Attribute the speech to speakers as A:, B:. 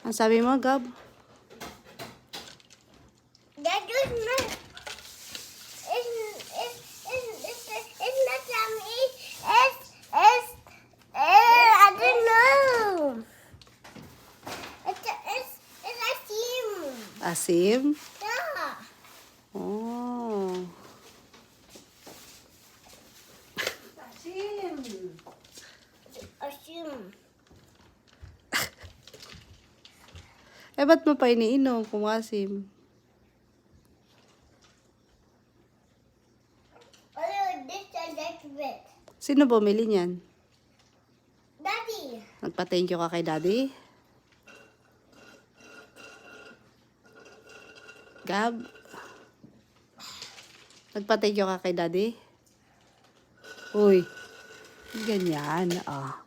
A: Ang sabi mo, Gab?
B: That is not. It's not yummy. I don't know. It's a team.
A: Asim?
B: Yeah.
A: Oh.
B: A team.
A: Eh, ba't mo pa iniinom kung asim?
B: Oh, this I like it.
A: Sino bumili niyan?
B: Daddy.
A: Nagpa-thank you ka kay Daddy? Gab? Nagpa-thank you ka kay Daddy? Uy, ganyan. Ah.